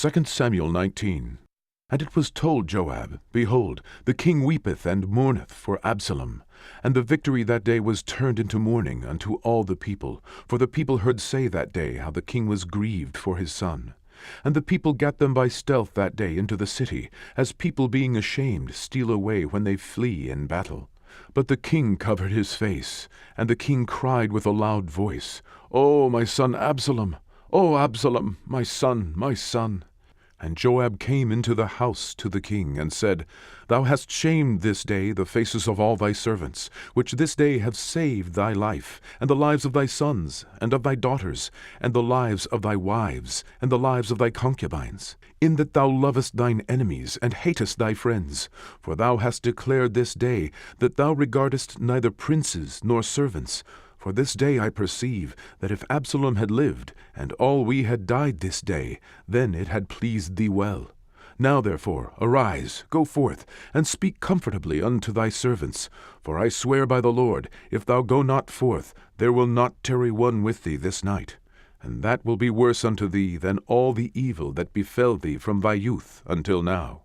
2 Samuel 19. And it was told Joab, Behold, the king weepeth and mourneth for Absalom. And the victory that day was turned into mourning unto all the people, for the people heard say that day how the king was grieved for his son. And the people gat them by stealth that day into the city, as people being ashamed steal away when they flee in battle. But the king covered his face, and the king cried with a loud voice, O my son Absalom! O Absalom, my son, my son! And Joab came into the house to the king, and said, Thou hast shamed this day the faces of all thy servants, which this day have saved thy life, and the lives of thy sons, and of thy daughters, and the lives of thy wives, and the lives of thy concubines, in that thou lovest thine enemies, and hatest thy friends. For thou hast declared this day that thou regardest neither princes nor servants. For this day I perceive that if Absalom had lived, and all we had died this day, then it had pleased thee well. Now therefore arise, go forth, and speak comfortably unto thy servants. For I swear by the Lord, if thou go not forth, there will not tarry one with thee this night. And that will be worse unto thee than all the evil that befell thee from thy youth until now.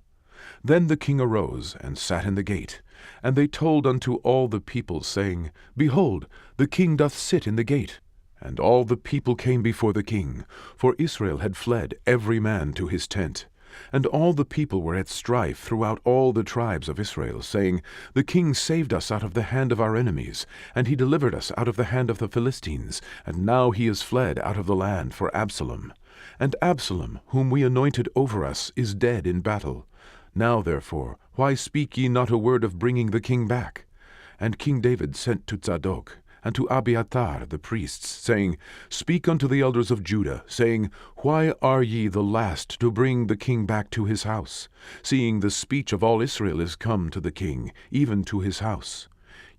Then the king arose, and sat in the gate. And they told unto all the people, saying, Behold, the king doth sit in the gate. And all the people came before the king, for Israel had fled every man to his tent. And all the people were at strife throughout all the tribes of Israel, saying, The king saved us out of the hand of our enemies, and he delivered us out of the hand of the Philistines, and now he is fled out of the land for Absalom. And Absalom, whom we anointed over us, is dead in battle. Now therefore, why speak ye not a word of bringing the king back? And King David sent to Zadok, and to Abiathar the priests, saying, Speak unto the elders of Judah, saying, Why are ye the last to bring the king back to his house, seeing the speech of all Israel is come to the king, even to his house?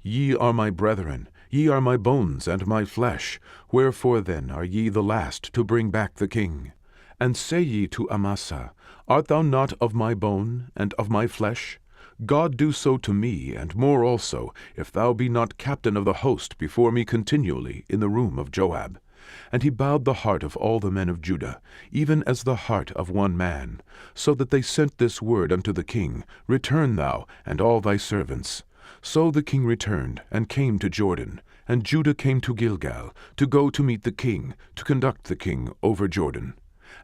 Ye are my brethren, ye are my bones and my flesh, wherefore then are ye the last to bring back the king? And say ye to Amasa, Art thou not of my bone and of my flesh? God do so to me, and more also, if thou be not captain of the host before me continually in the room of Joab. And he bowed the heart of all the men of Judah, even as the heart of one man, so that they sent this word unto the king, Return thou, and all thy servants. So the king returned, and came to Jordan, and Judah came to Gilgal, to go to meet the king, to conduct the king over Jordan.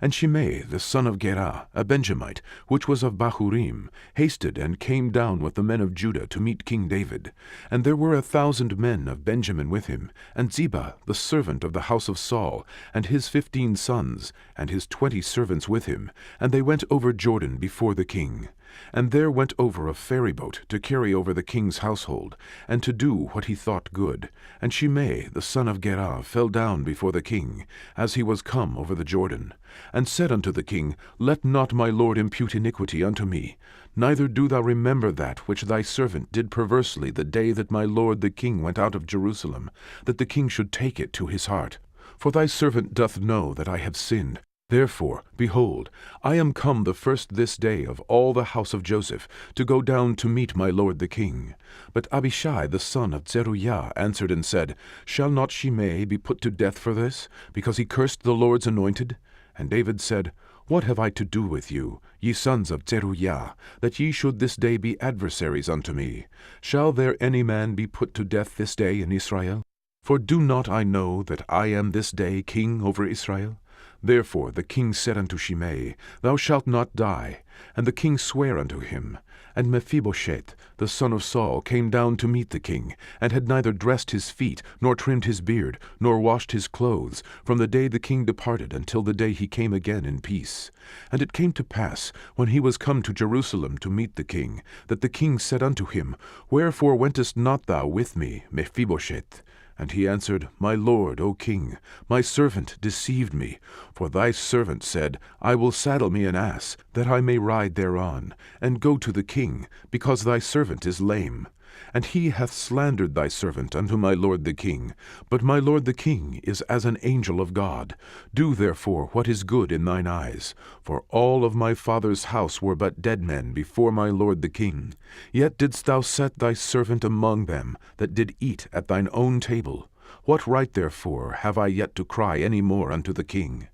And Shimei the son of Gera, a Benjamite, which was of Bahurim, hasted and came down with the men of Judah to meet King David. And there were 1,000 men of Benjamin with him, and Ziba the servant of the house of Saul, and his 15 sons, and his 20 servants with him, and they went over Jordan before the king. And there went over a ferryboat to carry over the king's household, and to do what he thought good. And Shimei the son of Gera fell down before the king, as he was come over the Jordan, and said unto the king, Let not my lord impute iniquity unto me, neither do thou remember that which thy servant did perversely the day that my lord the king went out of Jerusalem, that the king should take it to his heart. For thy servant doth know that I have sinned. Therefore, behold, I am come the first this day of all the house of Joseph, to go down to meet my lord the king. But Abishai the son of Zeruiah answered and said, Shall not Shimei be put to death for this, because he cursed the Lord's anointed? And David said, What have I to do with you, ye sons of Zeruiah, that ye should this day be adversaries unto me? Shall there any man be put to death this day in Israel? For do not I know that I am this day king over Israel? Therefore the king said unto Shimei, Thou shalt not die. And the king sware unto him. And Mephibosheth, the son of Saul, came down to meet the king, and had neither dressed his feet, nor trimmed his beard, nor washed his clothes, from the day the king departed until the day he came again in peace. And it came to pass, when he was come to Jerusalem to meet the king, that the king said unto him, Wherefore wentest not thou with me, Mephibosheth? And he answered, My lord, O king, my servant deceived me. For thy servant said, I will saddle me an ass, that I may ride thereon, and go to the king, because thy servant is lame. And he hath slandered thy servant unto my lord the king. But my lord the king is as an angel of God. Do therefore what is good in thine eyes. For all of my father's house were but dead men before my lord the king. Yet didst thou set thy servant among them that did eat at thine own table. What right therefore have I yet to cry any more unto the king?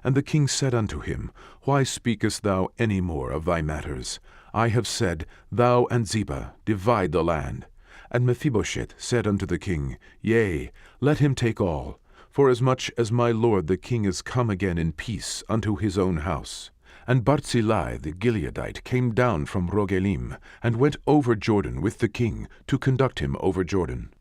And the king said unto him, Why speakest thou any more of thy matters? I have said, Thou and Ziba divide the land. And Mephibosheth said unto the king, Yea, let him take all, forasmuch as my lord the king is come again in peace unto his own house. And Barzillai the Gileadite came down from Rogelim, and went over Jordan with the king, to conduct him over Jordan.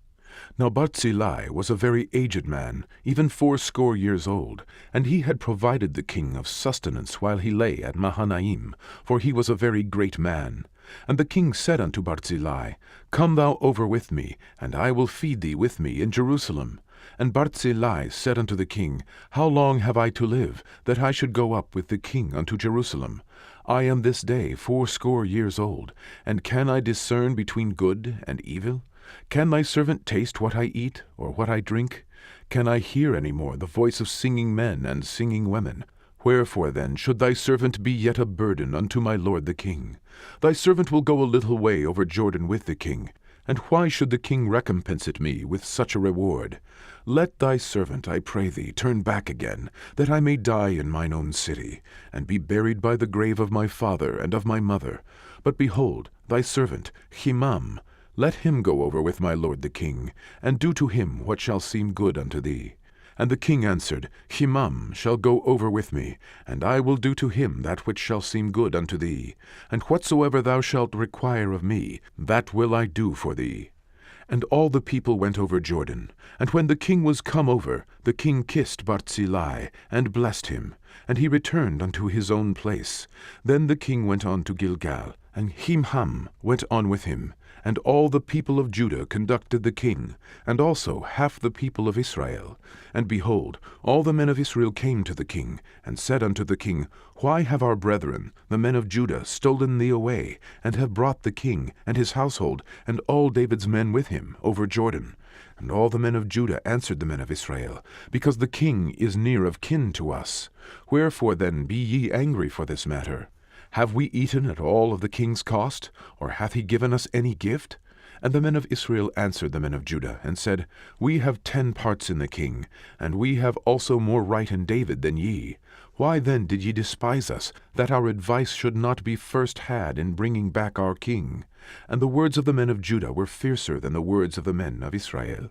Now Barzillai was a very aged man, even 80 years old, and he had provided the king of sustenance while he lay at Mahanaim, for he was a very great man. And the king said unto Barzillai, Come thou over with me, and I will feed thee with me in Jerusalem. And Barzillai said unto the king, How long have I to live, that I should go up with the king unto Jerusalem? I am this day 80 years old, and can I discern between good and evil? Can thy servant taste what I eat, or what I drink? Can I hear any more the voice of singing men and singing women? Wherefore then should thy servant be yet a burden unto my lord the king? Thy servant will go a little way over Jordan with the king. And why should the king recompense it me with such a reward? Let thy servant, I pray thee, turn back again, that I may die in mine own city, and be buried by the grave of my father and of my mother. But behold, thy servant, Himam, let him go over with my lord the king, and do to him what shall seem good unto thee. And the king answered, Himam shall go over with me, and I will do to him that which shall seem good unto thee. And whatsoever thou shalt require of me, that will I do for thee. And all the people went over Jordan. And when the king was come over, the king kissed Barzillai, and blessed him. And he returned unto his own place. Then the king went on to Gilgal, and Himham went on with him. And all the people of Judah conducted the king, and also half the people of Israel. And behold, all the men of Israel came to the king, and said unto the king, Why have our brethren, the men of Judah, stolen thee away, and have brought the king, and his household, and all David's men with him, over Jordan? And all the men of Judah answered the men of Israel, Because the king is near of kin to us. Wherefore then be ye angry for this matter? Have we eaten at all of the king's cost, or hath he given us any gift? And the men of Israel answered the men of Judah, and said, We have 10 parts in the king, and we have also more right in David than ye. Why then did ye despise us, that our advice should not be first had in bringing back our king? And the words of the men of Judah were fiercer than the words of the men of Israel.